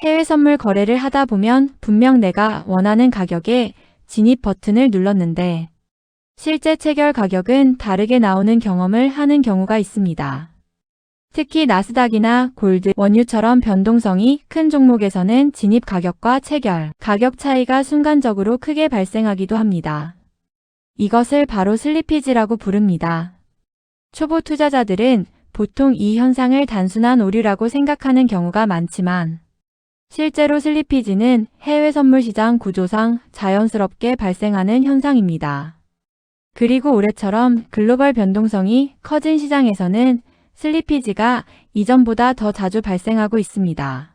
해외 선물 거래를 하다 보면 분명 내가 원하는 가격에 진입 버튼을 눌렀는데 실제 체결 가격은 다르게 나오는 경험을 하는 경우가 있습니다. 특히 나스닥이나 골드, 원유처럼 변동성이 큰 종목에서는 진입 가격과 체결 가격 차이가 순간적으로 크게 발생하기도 합니다. 이것을 바로 슬리피지라고 부릅니다. 초보 투자자들은 보통 이 현상을 단순한 오류라고 생각하는 경우가 많지만 실제로 슬리피지는 해외 선물 시장 구조상 자연스럽게 발생하는 현상입니다. 그리고 올해처럼 글로벌 변동성이 커진 시장에서는 슬리피지가 이전보다 더 자주 발생하고 있습니다.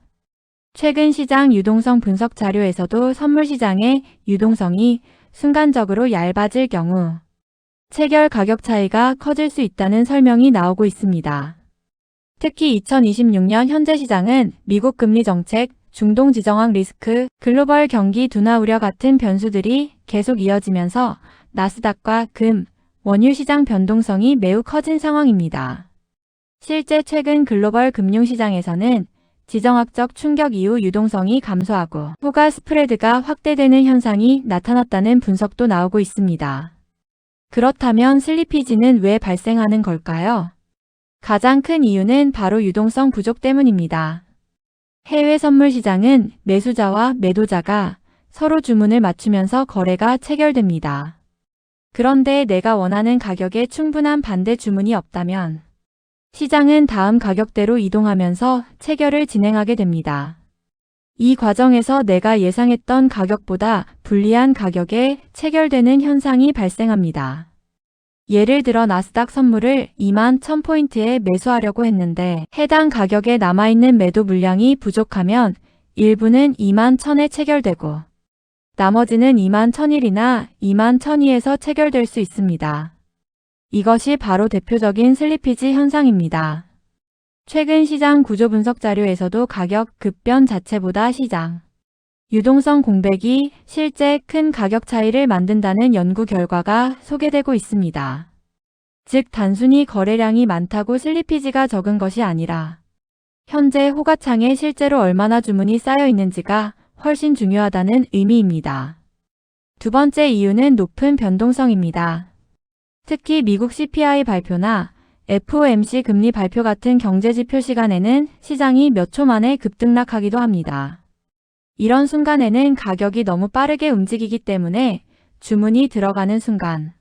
최근 시장 유동성 분석 자료에서도 선물 시장의 유동성이 순간적으로 얇아질 경우 체결 가격 차이가 커질 수 있다는 설명이 나오고 있습니다. 특히 2026년 현재 시장은 미국 금리 정책, 중동 지정학 리스크, 글로벌 경기 둔화 우려 같은 변수들이 계속 이어지면서 나스닥과 금, 원유 시장 변동성이 매우 커진 상황입니다. 실제 최근 글로벌 금융시장에서는 지정학적 충격 이후 유동성이 감소하고 호가 스프레드가 확대되는 현상이 나타났다는 분석도 나오고 있습니다. 그렇다면 슬리피지는 왜 발생하는 걸까요? 가장 큰 이유는 바로 유동성 부족 때문입니다. 해외 선물 시장은 매수자와 매도자가 서로 주문을 맞추면서 거래가 체결됩니다. 그런데 내가 원하는 가격에 충분한 반대 주문이 없다면 시장은 다음 가격대로 이동하면서 체결을 진행하게 됩니다. 이 과정에서 내가 예상했던 가격보다 불리한 가격에 체결되는 현상이 발생합니다. 예를 들어 나스닥 선물을 21,000포인트에 매수하려고 했는데 해당 가격에 남아있는 매도 물량이 부족하면 일부는 21,000에 체결되고 나머지는 21,001이나 21,002에서 체결될 수 있습니다. 이것이 바로 대표적인 슬리피지 현상입니다. 최근 시장 구조 분석 자료에서도 가격 급변 자체보다 시장 유동성 공백이 실제 큰 가격 차이를 만든다는 연구 결과가 소개되고 있습니다. 즉 단순히 거래량이 많다고 슬리피지가 적은 것이 아니라 현재 호가창에 실제로 얼마나 주문이 쌓여 있는지가 훨씬 중요하다는 의미입니다. 두 번째 이유는 높은 변동성입니다. 특히 미국 CPI 발표나 FOMC 금리 발표 같은 경제지표 시간에는 시장이 몇 초 만에 급등락하기도 합니다. 이런 순간에는 가격이 너무 빠르게 움직이기 때문에 주문이 들어가는 순간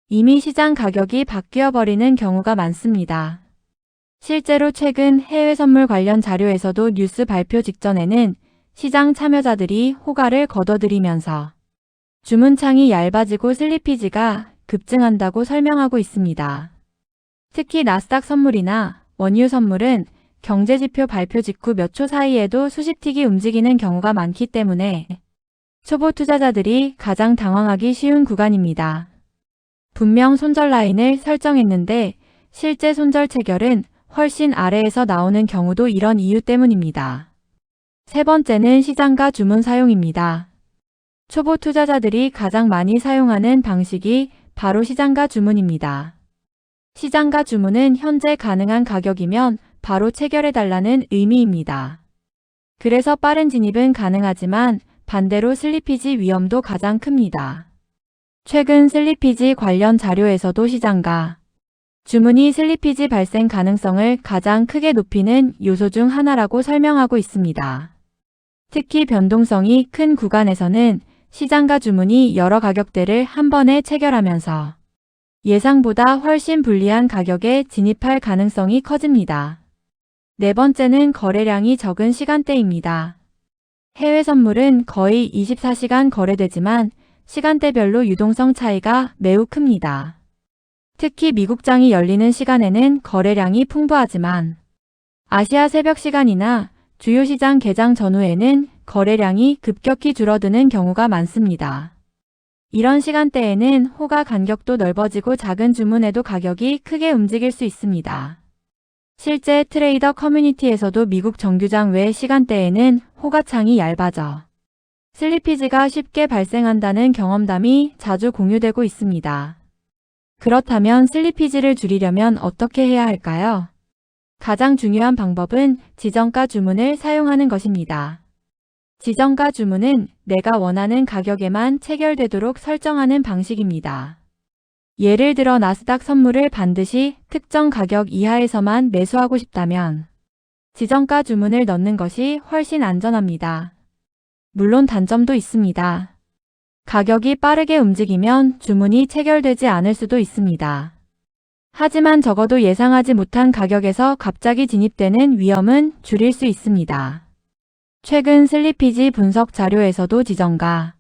이미 시장 가격이 바뀌어 버리는 경우가 많습니다. 실제로 최근 해외 선물 관련 자료에서도 뉴스 발표 직전에는 시장 참여자들이 호가를 걷어들이면서 주문창이 얇아지고 슬리피지가 급증한다고 설명하고 있습니다. 특히 나스닥 선물이나 원유 선물은 경제지표 발표 직후 몇 초 사이에도 수십 틱이 움직이는 경우가 많기 때문에 초보 투자자들이 가장 당황하기 쉬운 구간입니다. 분명 손절 라인을 설정했는데 실제 손절 체결은 훨씬 아래에서 나오는 경우도 이런 이유 때문입니다. 세 번째는 시장가 주문 사용입니다. 초보 투자자들이 가장 많이 사용하는 방식이 바로 시장가 주문입니다. 시장가 주문은 현재 가능한 가격이면 바로 체결해달라는 의미입니다. 그래서 빠른 진입은 가능하지만 반대로 슬리피지 위험도 가장 큽니다. 최근 슬리피지 관련 자료에서도 시장가 주문이 슬리피지 발생 가능성을 가장 크게 높이는 요소 중 하나라고 설명하고 있습니다. 특히 변동성이 큰 구간에서는 시장가 주문이 여러 가격대를 한 번에 체결하면서 예상보다 훨씬 불리한 가격에 진입할 가능성이 커집니다. 네 번째는 거래량이 적은 시간대입니다. 해외 선물은 거의 24시간 거래되지만 시간대별로 유동성 차이가 매우 큽니다. 특히 미국장이 열리는 시간에는 거래량이 풍부하지만 아시아 새벽 시간이나 주요 시장 개장 전후에는 거래량이 급격히 줄어드는 경우가 많습니다. 이런 시간대에는 호가 간격도 넓어지고 작은 주문에도 가격이 크게 움직일 수 있습니다. 실제 트레이더 커뮤니티에서도 미국 정규장 외 시간대에는 호가창이 얇아져 슬리피지가 쉽게 발생한다는 경험담이 자주 공유되고 있습니다. 그렇다면 슬리피지를 줄이려면 어떻게 해야 할까요? 가장 중요한 방법은 지정가 주문을 사용하는 것입니다. 지정가 주문은 내가 원하는 가격에만 체결되도록 설정하는 방식입니다. 예를 들어 나스닥 선물을 반드시 특정 가격 이하에서만 매수하고 싶다면 지정가 주문을 넣는 것이 훨씬 안전합니다. 물론 단점도 있습니다. 가격이 빠르게 움직이면 주문이 체결되지 않을 수도 있습니다. 하지만 적어도 예상하지 못한 가격에서 갑자기 진입되는 위험은 줄일 수 있습니다. 최근 슬리피지 분석 자료에서도 지정가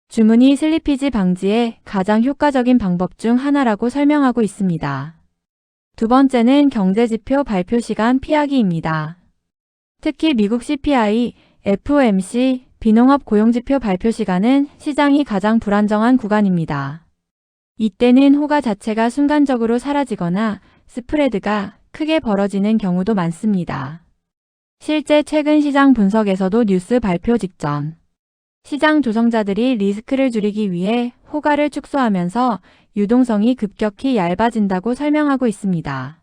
주문이 슬리피지 방지에 가장 효과적인 방법 중 하나라고 설명하고 있습니다. 두 번째는 경제지표 발표 시간 피하기입니다. 특히 미국 CPI, FOMC, 비농업 고용지표 발표 시간은 시장이 가장 불안정한 구간입니다. 이때는 호가 자체가 순간적으로 사라지거나 스프레드가 크게 벌어지는 경우도 많습니다. 실제 최근 시장 분석에서도 뉴스 발표 직전 시장 조성자들이 리스크를 줄이기 위해 호가를 축소하면서 유동성이 급격히 얇아진다고 설명하고 있습니다.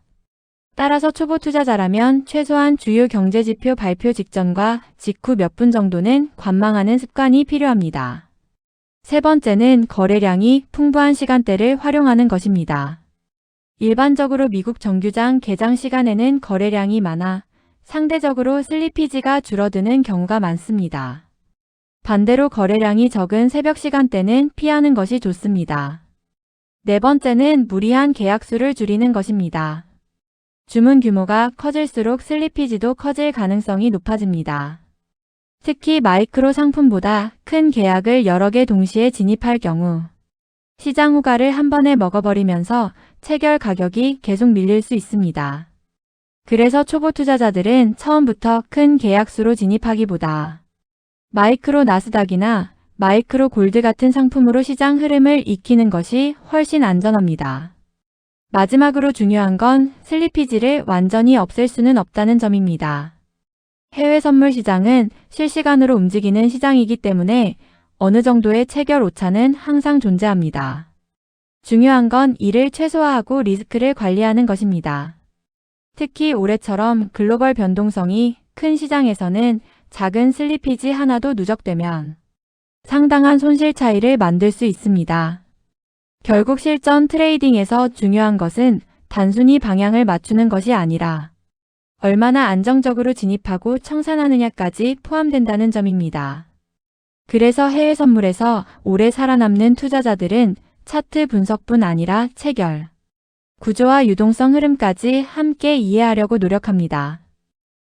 따라서 초보 투자자라면 최소한 주요 경제지표 발표 직전과 직후 몇 분 정도는 관망하는 습관이 필요합니다. 세 번째는 거래량이 풍부한 시간대를 활용하는 것입니다. 일반적으로 미국 정규장 개장 시간에는 거래량이 많아 상대적으로 슬리피지가 줄어드는 경우가 많습니다. 반대로 거래량이 적은 새벽 시간대는 피하는 것이 좋습니다. 네 번째는 무리한 계약수를 줄이는 것입니다. 주문 규모가 커질수록 슬리피지도 커질 가능성이 높아집니다. 특히 마이크로 상품보다 큰 계약을 여러 개 동시에 진입할 경우 시장 호가를 한 번에 먹어버리면서 체결 가격이 계속 밀릴 수 있습니다. 그래서 초보 투자자들은 처음부터 큰 계약수로 진입하기보다 마이크로 나스닥이나 마이크로 골드 같은 상품으로 시장 흐름을 익히는 것이 훨씬 안전합니다. 마지막으로 중요한 건 슬리피지를 완전히 없앨 수는 없다는 점입니다. 해외 선물 시장은 실시간으로 움직이는 시장이기 때문에 어느 정도의 체결 오차는 항상 존재합니다. 중요한 건 이를 최소화하고 리스크를 관리하는 것입니다. 특히 올해처럼 글로벌 변동성이 큰 시장에서는 작은 슬리피지 하나도 누적되면 상당한 손실 차이를 만들 수 있습니다. 결국 실전 트레이딩에서 중요한 것은 단순히 방향을 맞추는 것이 아니라 얼마나 안정적으로 진입하고 청산하느냐까지 포함된다는 점입니다. 그래서 해외 선물에서 오래 살아남는 투자자들은 차트 분석뿐 아니라 체결, 구조와 유동성 흐름까지 함께 이해하려고 노력합니다.